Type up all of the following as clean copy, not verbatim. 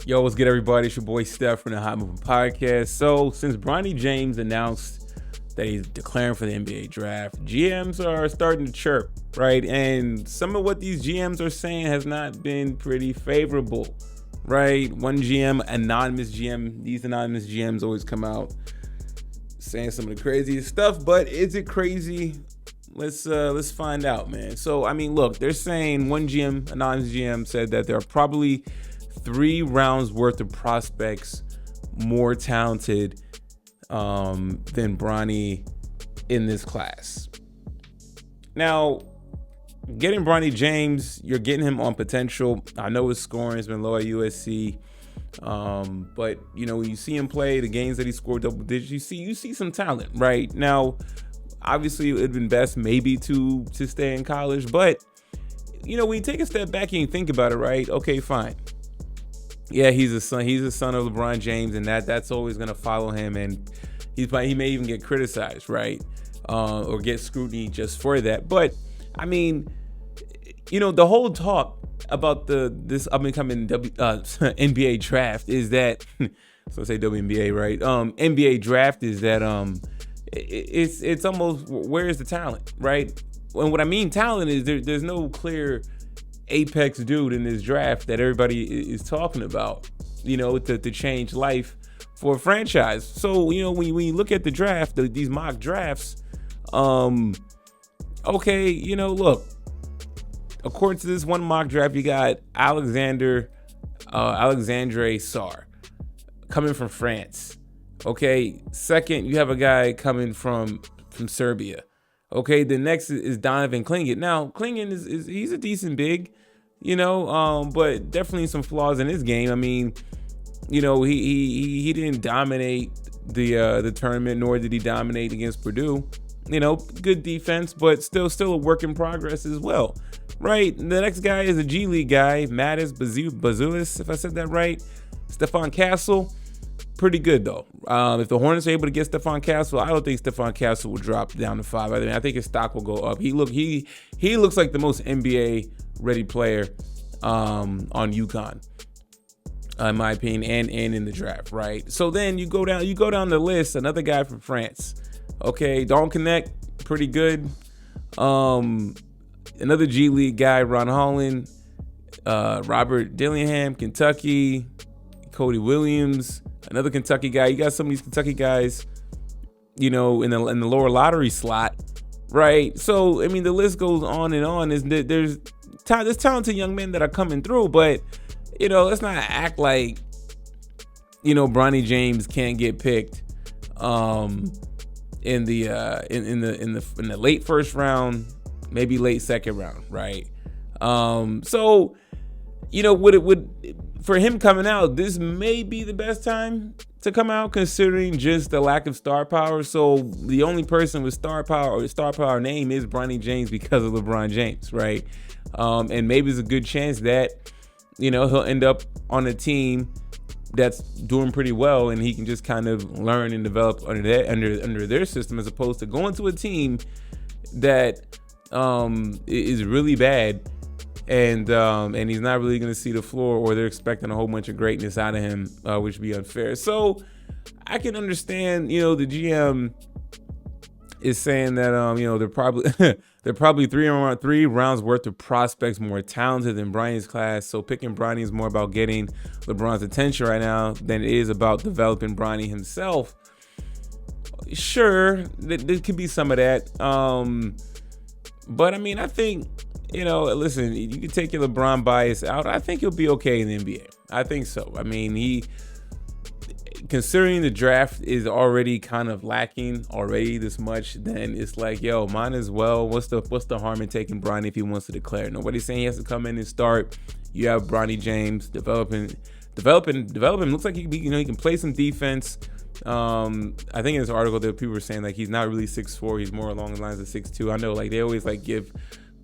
Yo, what's good, everybody? It's your boy Steph from the Hot Moving Podcast. So, since Bronny James announced that he's declaring for the NBA draft, GMs are starting to chirp, right? And some of what these GMs are saying has not been pretty favorable, right? One GM, anonymous GM, these anonymous GMs always come out saying some of the craziest stuff, but is it crazy? Let's find out, man. So, I mean, look, they're saying one GM, anonymous GM, said that there are probably 3 rounds worth of prospects more talented than Bronny in this class. Now, getting Bronny James, you're getting him on potential. I know his scoring has been low at USC, but when you see him play the games that he scored double digits, you see some talent right now. Obviously, it would have been best maybe to stay in college, but when you take a step back and you think about it, right? Okay, fine. Yeah, he's a son of LeBron James, and that's always gonna follow him, and he may even get criticized, right, or get scrutiny just for that. But I mean, the whole talk about this up and coming NBA draft is that so I say WNBA, right? NBA draft is that it's almost, where's the talent, right? And what I mean talent is there's no clear apex dude in this draft that everybody is talking about, to change life for a franchise. So, when you look at the draft, these mock drafts, okay, look, according to this one mock draft, you got Alexandre Sarr coming from France. Okay, second, you have a guy coming from Serbia. Okay, the next is Donovan Clingan. Now, Clingan he's a decent big, but definitely some flaws in his game. I mean, he didn't dominate the tournament, nor did he dominate against Purdue. Good defense, but still a work in progress as well, right? The next guy is a G League guy, Mattis Bazulis, if I said that right. Stephon Castle. Pretty good though. If the Hornets are able to get Stephon Castle, I don't think Stephon Castle will drop down to 5. I think his stock will go up. He looks like the most NBA ready player on UConn, in my opinion, and in the draft, right? So then you go down the list. Another guy from France. Okay, Don't Connect, pretty good. Another G League guy, Ron Holland, Robert Dillingham, Kentucky, Cody Williams. Another Kentucky guy. You got some of these Kentucky guys, in the lower lottery slot, right? So I mean, the list goes on and on. There's talented young men that are coming through, but let's not act like Bronny James can't get picked in the late first round, maybe late second round, right? So for him coming out, this may be the best time to come out, considering just the lack of star power. So the only person with star power name is Bronny James because of LeBron James, right? And maybe it's a good chance that he'll end up on a team that's doing pretty well, and he can just kind of learn and develop under their system, as opposed to going to a team that is really bad. And he's not really going to see the floor, or they're expecting a whole bunch of greatness out of him, which would be unfair. So I can understand, the GM is saying that, they're probably 3 rounds worth of prospects more talented than Bronny's class. So picking Bronny is more about getting LeBron's attention right now than it is about developing Bronny himself. Sure, there could be some of that. But I mean, I think, listen, you can take your LeBron bias out. I think he'll be okay in the NBA. I think so. I mean, considering the draft is already kind of lacking already this much, then it's like, yo, might as well. What's the harm in taking Bronny if he wants to declare? Nobody's saying he has to come in and start. You have Bronny James developing. Looks like he can play some defense. I think in this article that people were saying like he's not really 6'4", he's more along the lines of 6'2". I know like they always like give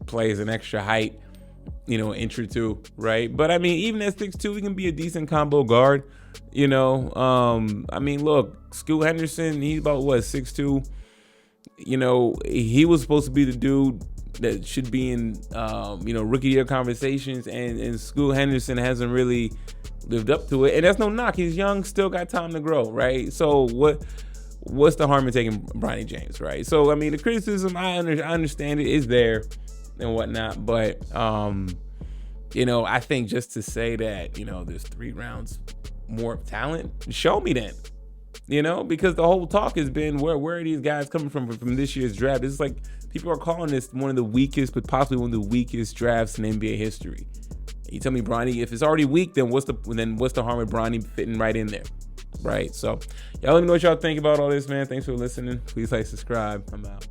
players an extra height, inch or two, right? But I mean, even at 6'2", he can be a decent combo guard. I mean, look, Scoot Henderson, he's about 6'2". He was supposed to be the dude that should be in rookie year conversations, and Scoot Henderson hasn't really lived up to it. And that's no knock. He's young, still got time to grow, right? So what's the harm in taking Bronny James, right? So I mean, the criticism, I understand it, is there and whatnot, but I think just to say that there's 3 rounds more talent, show me then. Because the whole talk has been where are these guys coming from this year's draft? It's like people are calling this one of the weakest, but possibly one of the weakest drafts in NBA history. You tell me, Bronny, if it's already weak, then what's the harm with Bronny fitting right in there, right? So y'all let me know what y'all think about all this, man. Thanks for listening. Please like, subscribe. I'm out.